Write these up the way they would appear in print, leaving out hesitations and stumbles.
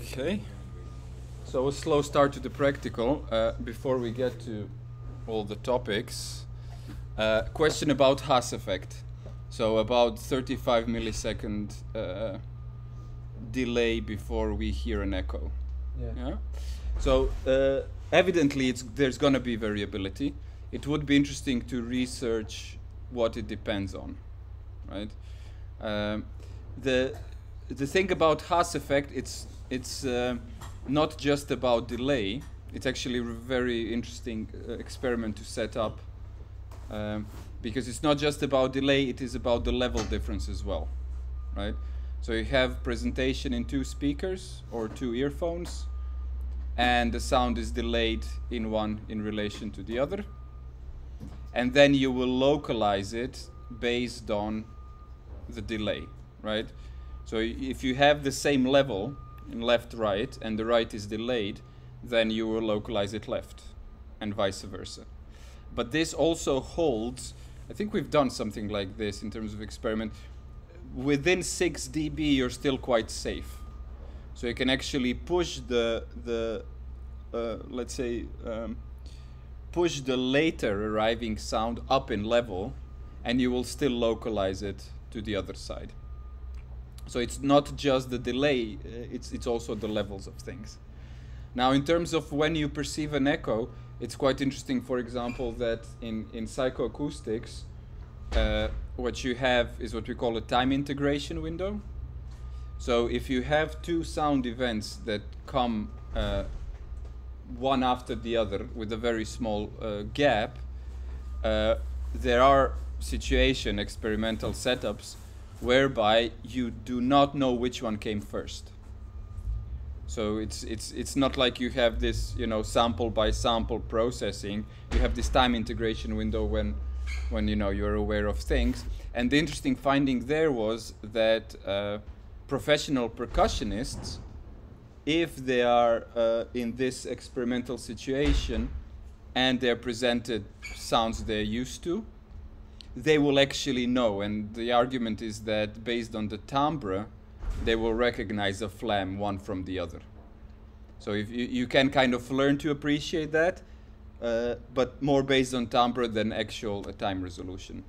Okay, so a slow start to the practical. Before we get to all the topics, question about Haas effect. So about 35 millisecond delay before we hear an echo. Yeah. So evidently there's going to be variability. It would be interesting to research what it depends on, right? The thing about Haas effect, it's not just about delay. It's actually a very interesting experiment to set up because it's not just about delay, it is about the level difference as well, right? So you have presentation in two speakers or two earphones, and the sound is delayed in one in relation to the other. And then you will localize it based on the delay, right? So if you have the same level in left-right and the right is delayed, then you will localize it left and vice versa. But this also holds, I think we've done something like this in terms of experiment. Within 6 dB, you're still quite safe. So you can actually push let's say, push the later arriving sound up in level, and you will still localize it to the other side. So it's not just the delay, it's also the levels of things. Now, in terms of when you perceive an echo, it's quite interesting, for example, that in psychoacoustics, what you have is what we call a time integration window. So if you have two sound events that come one after the other with a very small gap, there are experimental setups whereby you do not know which one came first. So it's not like you have this, you know, sample by sample processing. You have this time integration window when you know you're aware of things. And the interesting finding there was that professional percussionists, if they are in this experimental situation and they're presented sounds they're used to, they will actually know. And the argument is that based on the timbre, they will recognize a flam one from the other. So if you can kind of learn to appreciate that, but more based on timbre than actual time resolution.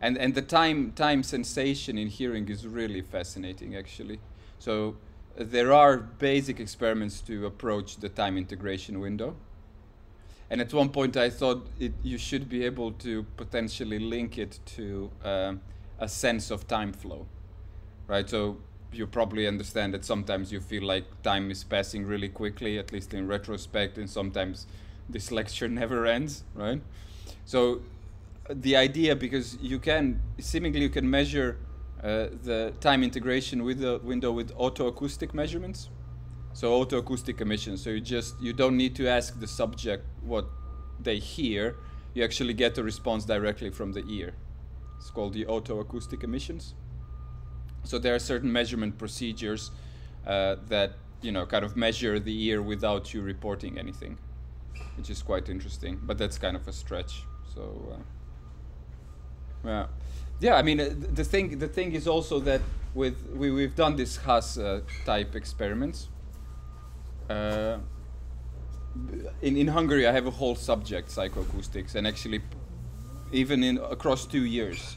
And the time sensation in hearing is really fascinating, actually. So there are basic experiments to approach the time integration window. And at one point I thought you should be able to potentially link it to a sense of time flow, right? So you probably understand that sometimes you feel like time is passing really quickly, at least in retrospect, and sometimes this lecture never ends, right? So the idea, because you can measure the time integration with the window with autoacoustic measurements. So autoacoustic emissions. So you don't need to ask the subject what they hear. You actually get a response directly from the ear. It's called the autoacoustic emissions. So there are certain measurement procedures that, you know, kind of measure the ear without you reporting anything, which is quite interesting. But that's kind of a stretch. So yeah. I mean, the thing is also that we've done this Haas type experiments. In Hungary, I have a whole subject, psychoacoustics, and actually even across 2 years.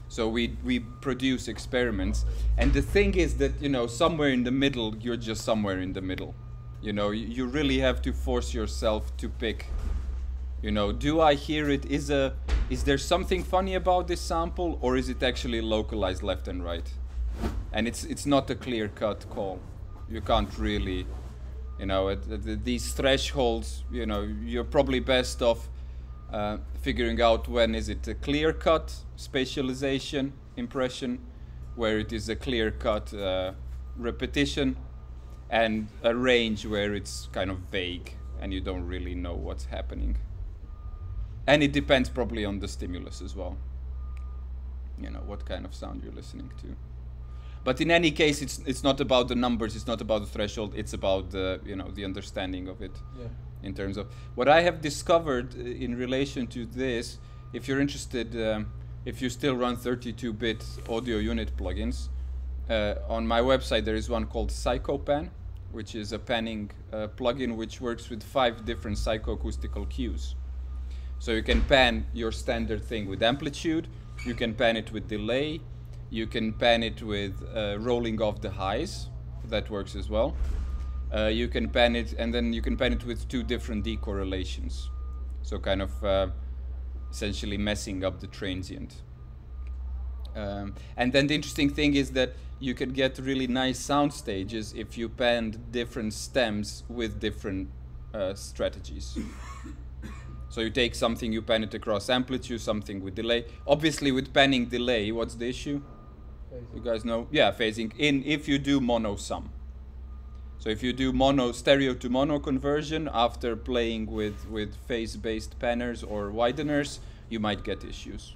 So we produce experiments, and the thing is that, you know, somewhere in the middle, you're just somewhere in the middle. You know, you really have to force yourself to pick, you know, do I hear it? Is there something funny about this sample, or is it actually localized left and right? And it's not a clear-cut call. You can't really, you know, these thresholds, you know, you're probably best off figuring out when is it a clear-cut spatialization impression, where it is a clear-cut repetition, and a range where it's kind of vague and you don't really know what's happening. And it depends probably on the stimulus as well, you know, what kind of sound you're listening to. But in any case, it's not about the numbers, it's not about the threshold, it's about the, you know, the understanding of it. Yeah. In terms of what I have discovered in relation to this, if you're interested, if you still run 32-bit audio unit plugins, on my website there is one called PsychoPan, which is a panning plugin which works with 5 different psychoacoustical cues. So you can pan your standard thing with amplitude, you can pan it with delay, you can pan it with rolling off the highs, that works as well. You can pan it, and then you can pan it with 2 different decorrelations. So kind of essentially messing up the transient. And then the interesting thing is that you can get really nice sound stages if you panned different stems with different strategies. So you take something, you pan it across amplitude, something with delay. Obviously with panning delay, what's the issue? Phasing. You guys know? Yeah, phasing in if you do mono sum. So if you do stereo to mono conversion after playing with phase-based panners or wideners, you might get issues.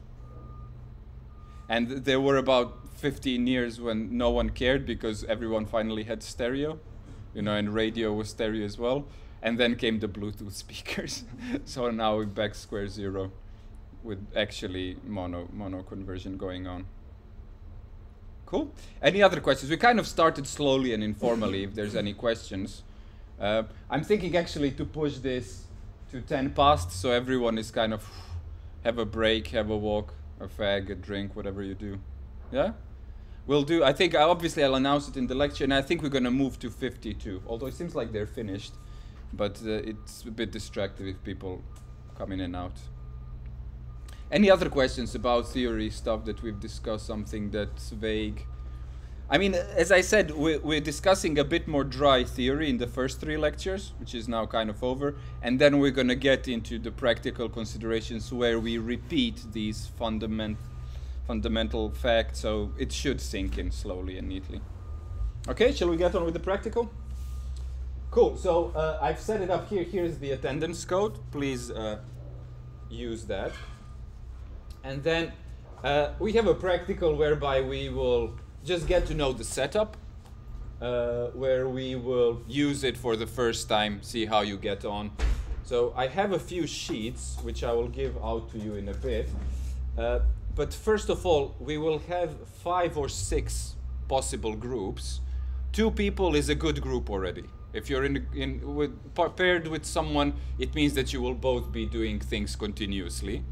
And there were about 15 years when no one cared because everyone finally had stereo, you know, and radio was stereo as well. And then came the Bluetooth speakers. So now we're back square zero with actually mono conversion going on. Cool. Any other questions? We kind of started slowly and informally if there's any questions. I'm thinking actually to push this to 10 past so everyone is kind of have a break, have a walk, a fag, a drink, whatever you do. Yeah? We'll do, I think obviously I'll announce it in the lecture and I think we're going to move to 52, although it seems like they're finished. But it's a bit distracting if people come in and out. Any other questions about theory stuff that we've discussed, something that's vague? I mean, as I said, we're discussing a bit more dry theory in the first 3 lectures, which is now kind of over. And then we're going to get into the practical considerations where we repeat these fundamental facts, so it should sink in slowly and neatly. Okay, shall we get on with the practical? Cool, so I've set it up here. Here's the attendance code. Please use that. And then we have a practical whereby we will just get to know the setup, where we will use it for the first time, see how you get on. So I have a few sheets, which I will give out to you in a bit. But first of all, we will have 5 or 6 possible groups. 2 people is a good group already. If you're paired with someone, it means that you will both be doing things continuously.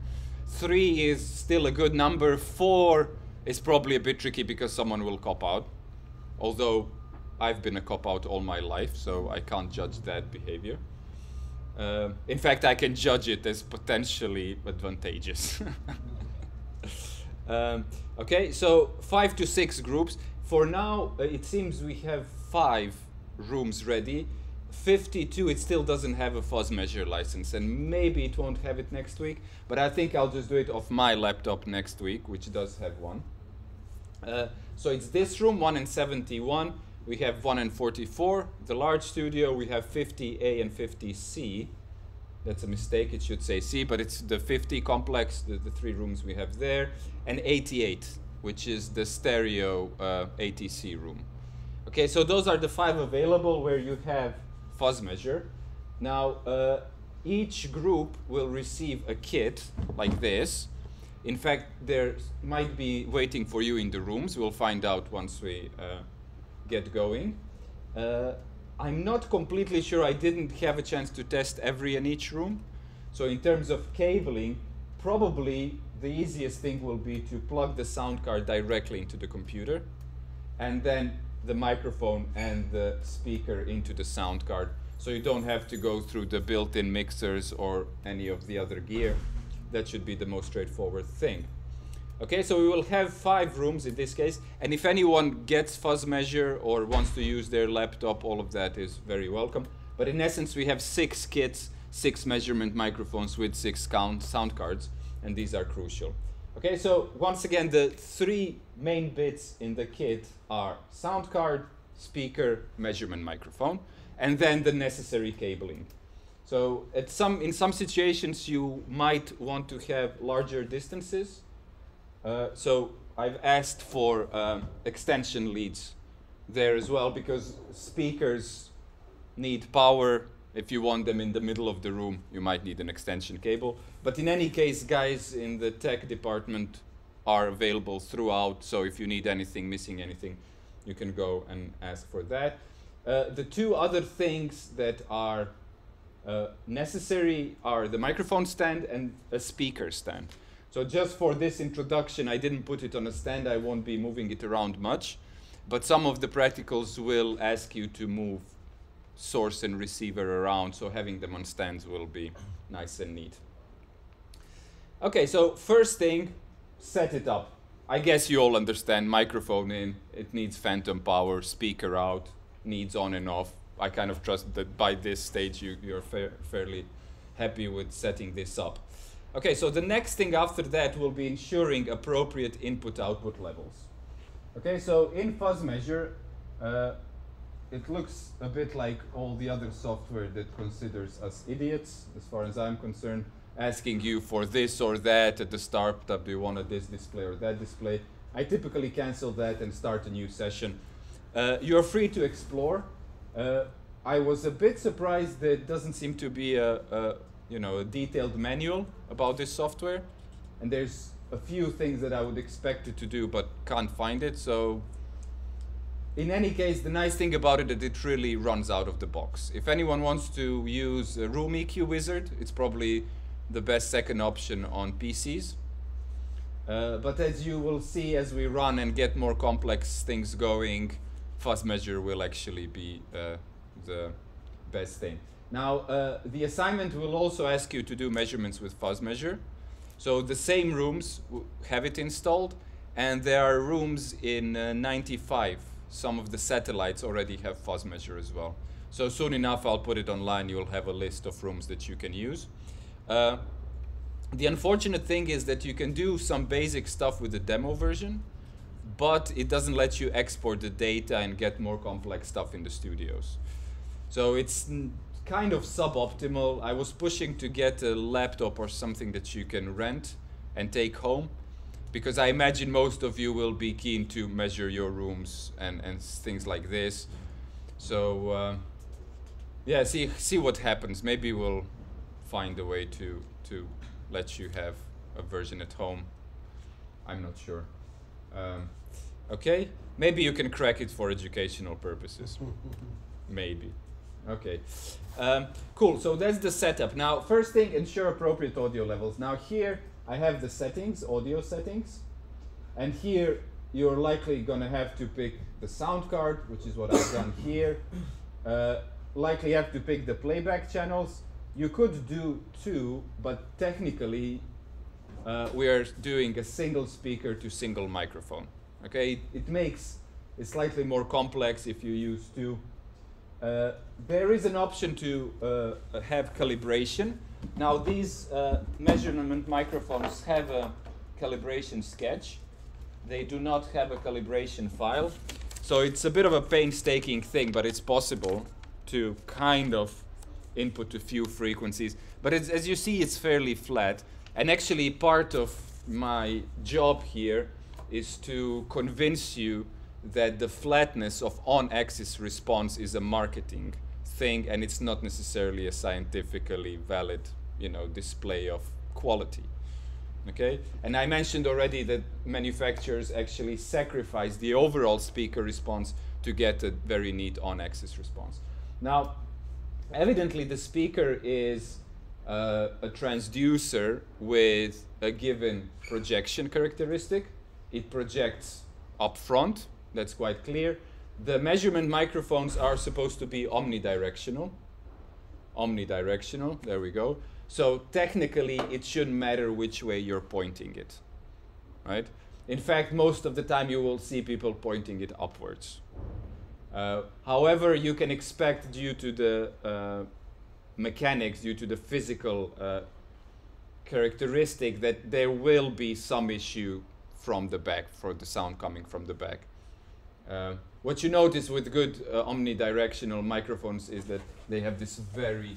3 is still a good number. 4 is probably a bit tricky because someone will cop out. Although I've been a cop out all my life, so I can't judge that behavior. In fact, I can judge it as potentially advantageous. Okay, so 5 to 6 groups. For now, it seems we have 5 rooms ready. 52, it still doesn't have a fuzz measure license, and maybe it won't have it next week, but I think I'll just do it off my laptop next week, which does have one. So it's this room, 1 and 71. We have 1 and 44. The large studio, we have 50A and 50C. That's a mistake, it should say C, but it's the 50 complex, the 3 rooms we have there, and 88, which is the stereo ATC room. Okay, so those are the 5 available where you have fuzz measure. Now, each group will receive a kit like this. In fact, there might be waiting for you in the rooms. We'll find out once we get going. I'm not completely sure. I didn't have a chance to test every and each room. So in terms of cabling, probably the easiest thing will be to plug the sound card directly into the computer, and then the microphone and the speaker into the sound card. So you don't have to go through the built-in mixers or any of the other gear. That should be the most straightforward thing. Okay, so we will have 5 rooms in this case, and if anyone gets fuzz measure or wants to use their laptop, all of that is very welcome. But in essence, we have 6 kits, 6 measurement microphones with 6 sound cards, and these are crucial. Okay, so once again, the 3 main bits in the kit are sound card, speaker, measurement microphone, and then the necessary cabling. So in some situations, you might want to have larger distances. So I've asked for extension leads there as well, because speakers need power. If you want them in the middle of the room, you might need an extension cable. But in any case, guys in the tech department are available throughout. So if you need anything, missing anything, you can go and ask for that. The two other things that are necessary are the microphone stand and a speaker stand. So just for this introduction, I didn't put it on a stand. I won't be moving it around much. But some of the practicals will ask you to move source and receiver around, so having them on stands will be nice and neat. Okay, so first thing, set it up. I guess you all understand, microphone in, it needs phantom power, speaker out, needs on and off. I kind of trust that by this stage you're fairly happy with setting this up. Okay, so the next thing after that will be ensuring appropriate input-output levels. Okay, so in FuzzMeasure, it looks a bit like all the other software that considers us idiots, as far as I'm concerned, asking you for this or that at the startup. Do you want this display or that display? I typically cancel that and start a new session. You're free to explore. I was a bit surprised that it doesn't seem to be a detailed manual about this software, and there's a few things that I would expect it to do but can't find it. So in any case, the nice thing about it is that it really runs out of the box. If anyone wants to use a Room EQ Wizard, it's probably the best second option on PCs. But as you will see as we run and get more complex things going, FuzzMeasure will actually be the best thing. Now, the assignment will also ask you to do measurements with FuzzMeasure. So the same rooms have it installed, and there are rooms in 95. Some of the satellites already have FuzzMeasure as well. So soon enough, I'll put it online. You'll have a list of rooms that you can use. The unfortunate thing is that you can do some basic stuff with the demo version, but it doesn't let you export the data and get more complex stuff in the studios. So it's kind of suboptimal. I was pushing to get a laptop or something that you can rent and take home, because I imagine most of you will be keen to measure your rooms and things like this. So yeah, see what happens. Maybe we'll find a way to let you have a version at home. I'm not sure. Okay, maybe you can crack it for educational purposes. Maybe. Okay, cool. So that's the setup. Now, first thing, ensure appropriate audio levels. Now here I have the settings, audio settings, and here you're likely gonna have to pick the sound card, which is what I've done here. Likely have to pick the playback channels. You could do two, but technically we are doing a single speaker to single microphone. Okay, it makes it slightly more complex if you use two. There is an option to have calibration. Now these measurement microphones have a calibration sketch. They do not have a calibration file. So it's a bit of a painstaking thing, but it's possible to kind of input a few frequencies. But as you see, it's fairly flat. And actually part of my job here is to convince you that the flatness of on-axis response is a marketing thing, and it's not necessarily a scientifically valid, display of quality. Okay? And I mentioned already that manufacturers actually sacrifice the overall speaker response to get a very neat on-axis response. Now, evidently the speaker is a transducer with a given projection characteristic. It projects up front. That's quite clear. The measurement microphones are supposed to be omnidirectional. Omnidirectional, there we go. So technically, it shouldn't matter which way you're pointing it, right? In fact, most of the time you will see people pointing it upwards. However, you can expect, due to the mechanics, due to the physical characteristic, that there will be some issue from the back, for the sound coming from the back. What you notice with good omnidirectional microphones is that they have this very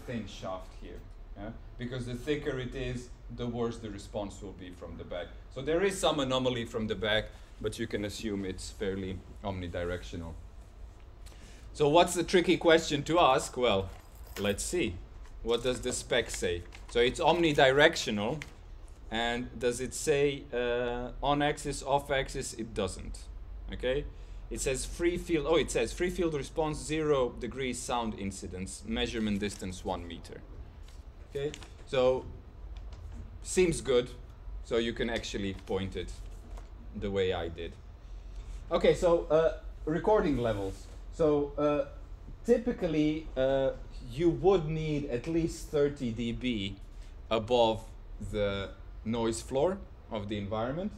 thin shaft here. Yeah? Because the thicker it is, the worse the response will be from the back. So there is some anomaly from the back, but you can assume it's fairly omnidirectional. So what's the tricky question to ask? Well, let's see. What does the spec say? So it's omnidirectional, and does it say on-axis, off-axis? It doesn't. Okay? It says free field, oh, it says free field response 0 degrees sound incidence, measurement distance 1 meter. Okay, so seems good. So you can actually point it the way I did. Okay, so recording levels. So typically you would need at least 30 dB above the noise floor of the environment.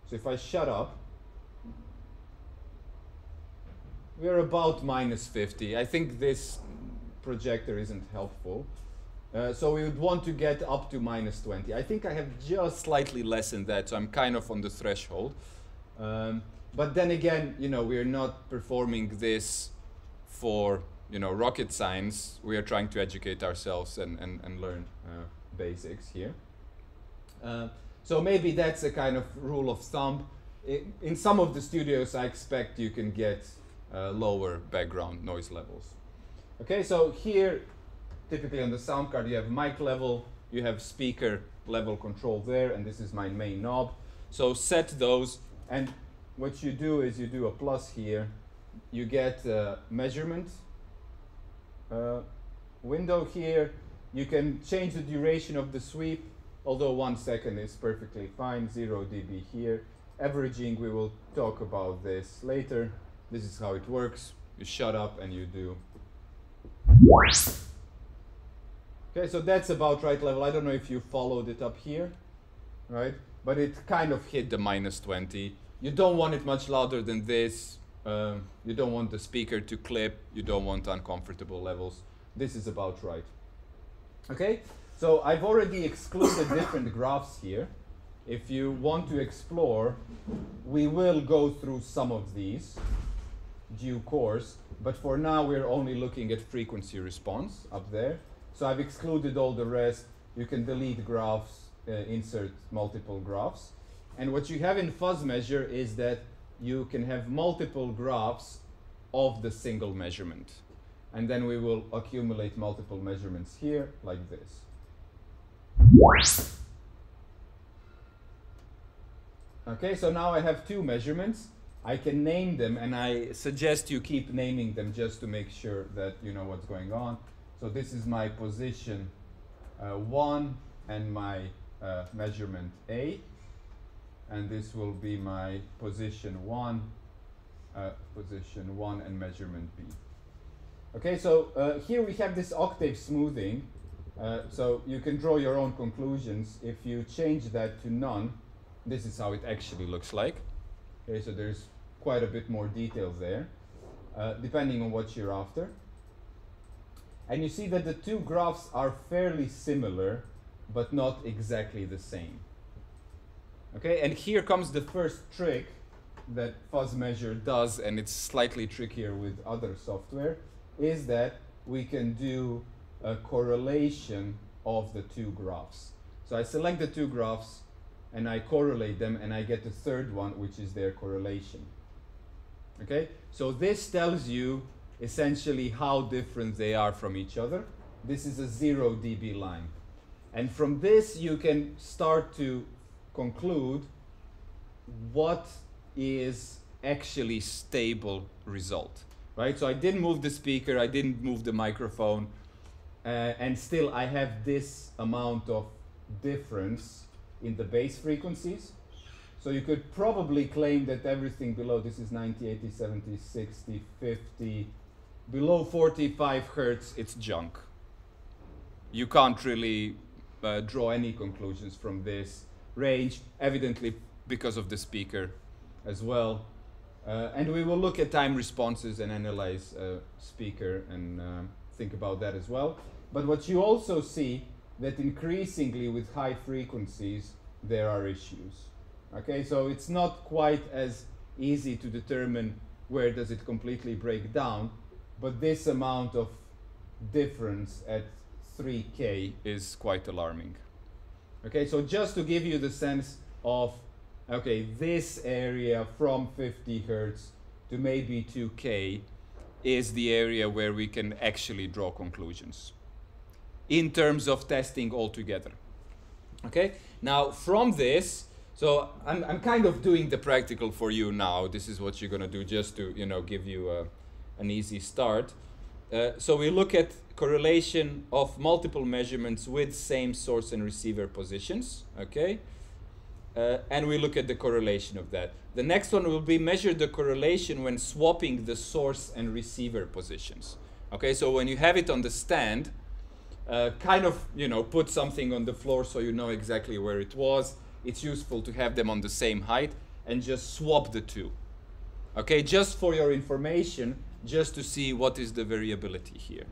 So if I shut up, we're about -50. I think this projector isn't helpful. So we would want to get up to -20. I think I have just slightly less than that, so I'm kind of on the threshold. But then again, you know, we're not performing this for, you know, rocket science. We are trying to educate ourselves and learn basics here. So maybe that's a kind of rule of thumb. In some of the studios, I expect you can get lower background noise levels. Okay, so here, typically on the sound card, you have mic level, you have speaker level control there, and this is my main knob. So set those, and what you do is you do a plus here. You get a measurement window here. You can change the duration of the sweep, although 1 second is perfectly fine, 0 dB here. Averaging, we will talk about this later. This is how it works. You shut up and you do. Okay, so that's about right level. I don't know if you followed it up here, right? But it kind of hit the -20. You don't want it much louder than this. You don't want the speaker to clip. You don't want uncomfortable levels. This is about right. Okay, so I've already excluded different graphs here. If you want to explore, we will go through some of these due course, but for now we're only looking at frequency response up there. So I've excluded all the rest. You can delete graphs, insert multiple graphs. And what you have in fuzz measure is that you can have multiple graphs of the single measurement. And then we will accumulate multiple measurements here, like this. Okay, so now I have 2 measurements. I can name them, and I suggest you keep naming them just to make sure that you know what's going on. So this is my position 1 and my measurement A. And this will be my position 1 and measurement B. Okay, so here we have this octave smoothing. So you can draw your own conclusions. If you change that to none, this is how it actually looks like. Okay, so there's quite a bit more details there, depending on what you're after. And you see that the 2 graphs are fairly similar, but not exactly the same. Okay, and here comes the first trick that fuzz measure does, and it's slightly trickier with other software, is that we can do a correlation of the 2 graphs. So I select the 2 graphs and I correlate them, and I get the third one, which is their correlation. Okay, so this tells you essentially how different they are from each other. This is a 0 dB line. And from this you can start to conclude what is actually stable result, right? So I didn't move the speaker, I didn't move the microphone, and still I have this amount of difference in the base frequencies. So you could probably claim that everything below, this is 90, 80, 70, 60, 50, below 45 hertz, it's junk. You can't really draw any conclusions from this range, evidently because of the speaker as well. And we will look at time responses and analyze speaker and think about that as well. But what you also see that increasingly with high frequencies there are issues. Okay, so it's not quite as easy to determine where does it completely break down, but this amount of difference at 3K is quite alarming. Okay, so just to give you the sense of, okay, this area from 50 hertz to maybe 2K is the area where we can actually draw conclusions in terms of testing altogether. Okay, now from this, So I'm kind of doing the practical for you now. This is what you're going to do just to, you know, give you an easy start. So we look at correlation of multiple measurements with same source and receiver positions, okay? And we look at the correlation of that. The next one will be measure the correlation when swapping the source and receiver positions. Okay, so when you have it on the stand, kind of, you know, put something on the floor so you know exactly where it was. It's useful to have them on the same height and just swap the two. Okay, just for your information, just to see what is the variability here.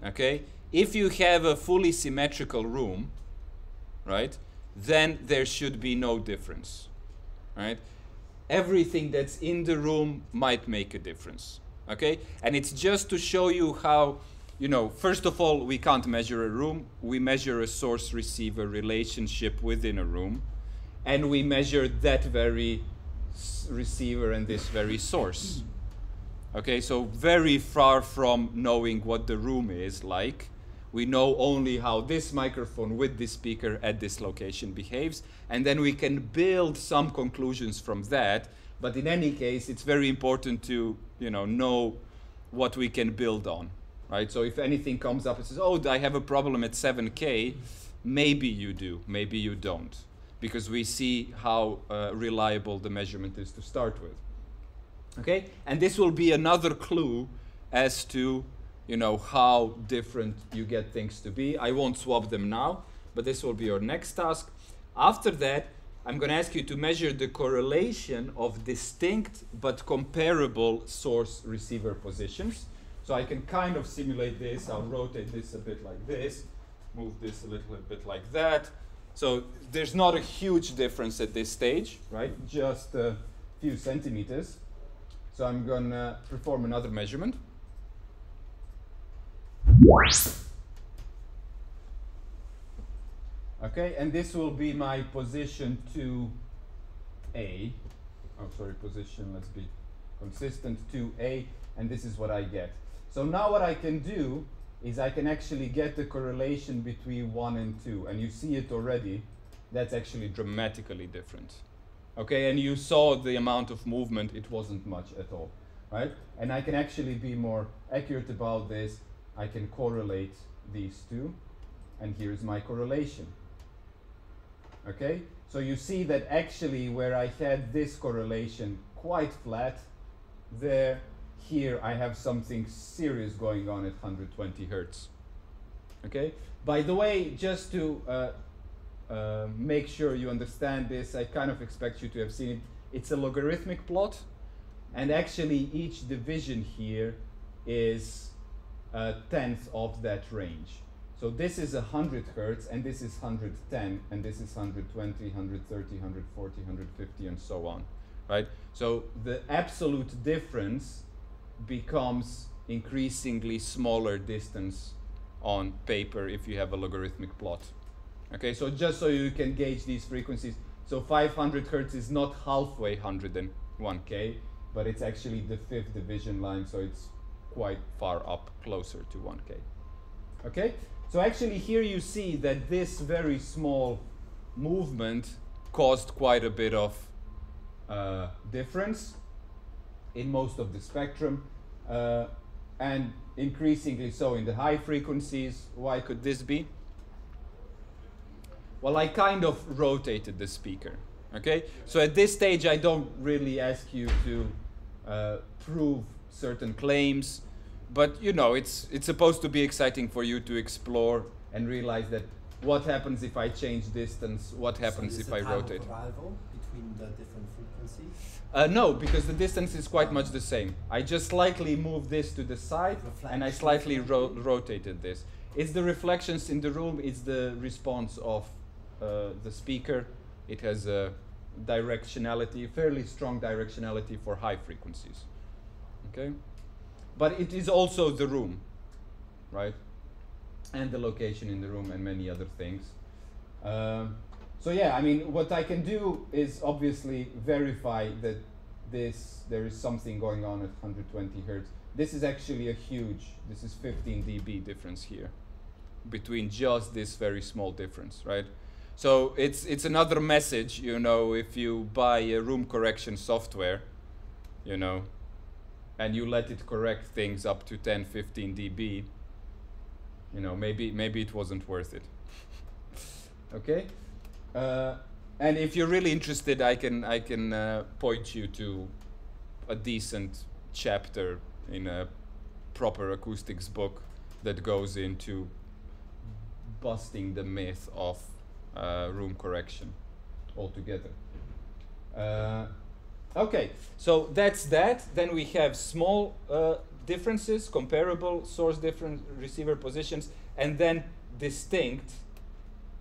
Okay, if you have a fully symmetrical room, right, then there should be no difference, right? Everything that's in the room might make a difference, okay? And it's just to show you how, you know, first of all, we can't measure a room. We measure a source-receiver relationship within a room, and we measure that very receiver and this very source. Okay, so very far from knowing what the room is like. We know only how this microphone with this speaker at this location behaves, and then we can build some conclusions from that. But in any case, it's very important to, you know what we can build on, right? So if anything comes up and says, oh, I have a problem at 7K, maybe you do, maybe you don't, because we see how reliable the measurement is to start with. Okay, and this will be another clue as to, you know, how different you get things to be. I won't swap them now, but this will be your next task. After that, I'm going to ask you to measure the correlation of distinct but comparable source-receiver positions. So I can kind of simulate this. I'll rotate this a bit like this, move this a little bit like that. So there's not a huge difference at this stage, right? Just a few centimeters. So I'm going to perform another measurement. Okay, and this will be my position 2A. Oh, sorry, position, let's be consistent, 2A, and this is what I get. So now what I can do is I can actually get the correlation between 1 and 2, and you see it already. That's actually dramatically different. Okay, and you saw the amount of movement, it wasn't much at all, right? And I can actually be more accurate about this. I can correlate these two, and here's my correlation. Okay, so you see that actually where I had this correlation quite flat, here I have something serious going on at 120 Hertz. Okay, by the way, just to make sure you understand this, I kind of expect you to have seen it. It's a logarithmic plot, and actually each division here is a tenth of that range. So this is 100 Hertz, and this is 110, and this is 120, 130, 140, 150, and so on, right? So the absolute difference becomes increasingly smaller distance on paper if you have a logarithmic plot. Okay, so just so you can gauge these frequencies, so 500 Hertz is not halfway 101K, but it's actually the 5th division line, so it's quite far up, closer to 1K. Okay, so actually here you see that this very small movement caused quite a bit of difference in most of the spectrum, and increasingly so in the high frequencies. Why could this be? Well, I kind of rotated the speaker, okay? So at this stage, I don't really ask you to prove certain claims, but you know, it's supposed to be exciting for you to explore and realize that what happens if I change distance, what happens if I rotate. Is the time of arrival between the different frequencies? No, because the distance is quite much the same. I just slightly moved this to the side, and I slightly rotated this. It's the reflections in the room, it's the response of the speaker. It has a directionality, fairly strong directionality for high frequencies. Okay? But it is also the room, right? And the location in the room and many other things. So yeah, I mean, what I can do is obviously verify that there is something going on at 120 Hertz. This is actually a huge, this is 15 dB difference here between just this very small difference, right? So it's another message, you know, if you buy a room correction software, you know, and you let it correct things up to 10, 15 dB, you know, maybe it wasn't worth it. Okay? And if you're really interested, I can point you to a decent chapter in a proper acoustics book that goes into busting the myth of room correction altogether. Okay, so that's that. Then we have small differences, comparable source different receiver positions, and then distinct.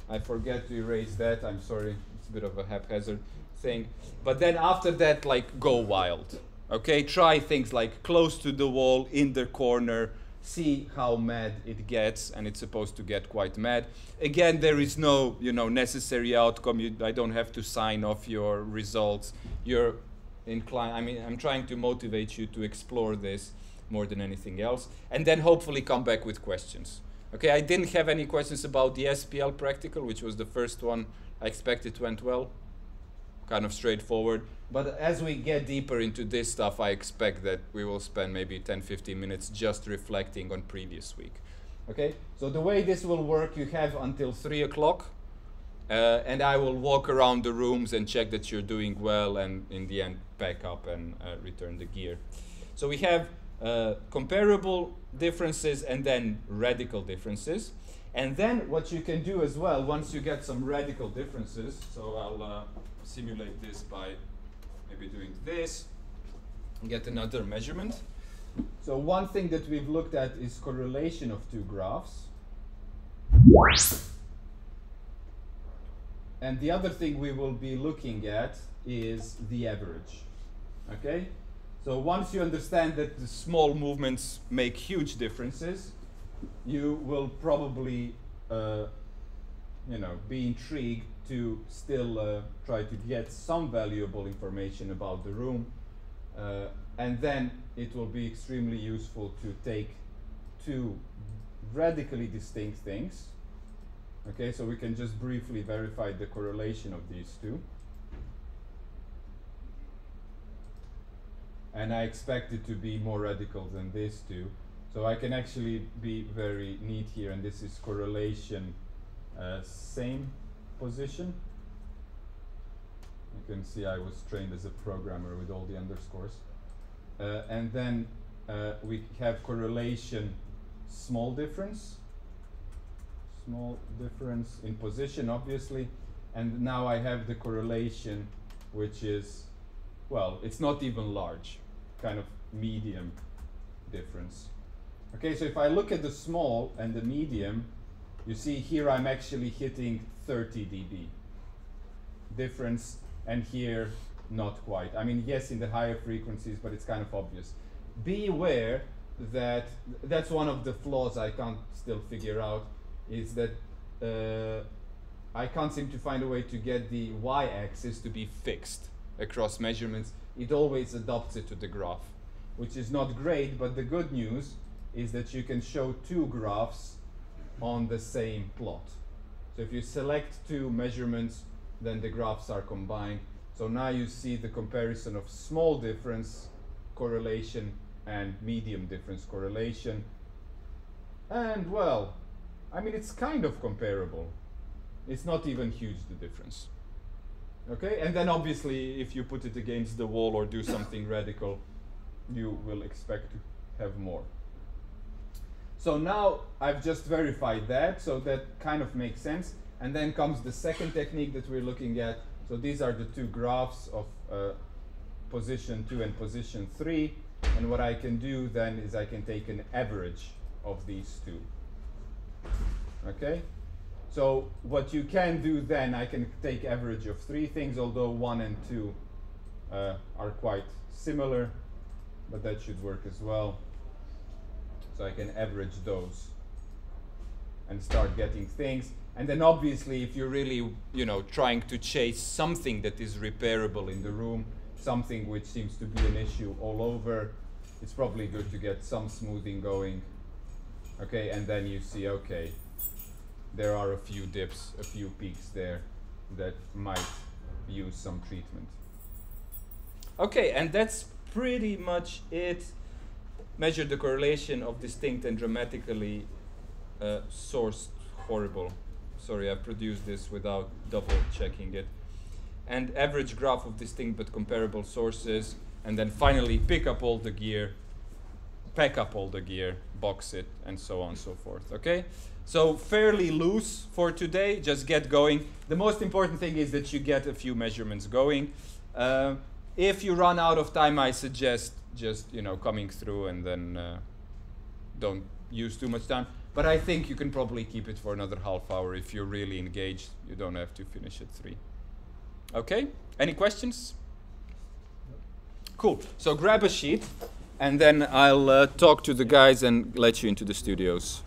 I forget to erase that, I'm sorry, it's a bit of a haphazard thing. But then after that, like, go wild. Okay, try things like close to the wall, in the corner, see how mad it gets, and it's supposed to get quite mad. Again, there is no, you know, necessary outcome. I don't have to sign off your results. You're inclined, I mean, I'm trying to motivate you to explore this more than anything else, and then hopefully come back with questions. Okay, I didn't have any questions about the SPL practical, which was the first one. I expect it went well, kind of straightforward. But as we get deeper into this stuff, I expect that we will spend maybe 10, 15 minutes just reflecting on previous week. Okay, so the way this will work, you have until 3 o'clock, and I will walk around the rooms and check that you're doing well, and in the end, pack up and return the gear. So we have comparable differences and then radical differences. And then what you can do as well, once you get some radical differences, so I'll simulate this by maybe doing this, and get another measurement. So one thing that we've looked at is correlation of two graphs. And the other thing we will be looking at is the average. Okay? So once you understand that the small movements make huge differences, you will probably, you know, be intrigued to still try to get some valuable information about the room, and then it will be extremely useful to take two radically distinct things. Okay, so we can just briefly verify the correlation of these two. And I expect it to be more radical than these two. So I can actually be very neat here, and this is correlation same position. You can see I was trained as a programmer with all the underscores. And then we have correlation small difference. Small difference in position, obviously. And now I have the correlation, which is, well, it's not even large, kind of medium difference. Okay, so if I look at the small and the medium, you see here I'm actually hitting 30 dB difference, and here not quite. I mean, yes, in the higher frequencies, but it's kind of obvious. Be aware that that's one of the flaws I can't still figure out, is that I can't seem to find a way to get the y-axis to be fixed across measurements. It always adopts it to the graph, which is not great, but the good news is that you can show two graphs on the same plot. So if you select two measurements, then the graphs are combined. So now you see the comparison of small difference correlation and medium difference correlation. And well, I mean, it's kind of comparable. It's not even huge, the difference. Okay, and then obviously if you put it against the wall or do something radical, you will expect to have more. So now I've just verified that, so that kind of makes sense. And then comes the second technique that we're looking at. So these are the two graphs of position 2 and position 3. And what I can do then is I can take an average of these two. Okay? So what you can do then, I can take average of three things, although 1 and 2 are quite similar, but that should work as well. So I can average those and start getting things. And then obviously if you're really, you know, trying to chase something that is repairable in the room, something which seems to be an issue all over, it's probably good to get some smoothing going. Okay, and then you see, okay, there are a few dips, a few peaks there that might use some treatment. Okay, and that's pretty much it. Measure the correlation of distinct and dramatically sourced horrible. Sorry, I produced this without double checking it. And average graph of distinct but comparable sources. And then finally pick up all the gear, pack up all the gear, box it, and so on and so forth. Okay? So fairly loose for today. Just get going. The most important thing is that you get a few measurements going. If you run out of time, I suggest just coming through and then don't use too much time. But I think you can probably keep it for another half hour if you're really engaged. You don't have to finish at 3. Okay? Any questions? Cool. So grab a sheet, and then I'll talk to the guys and let you into the studios.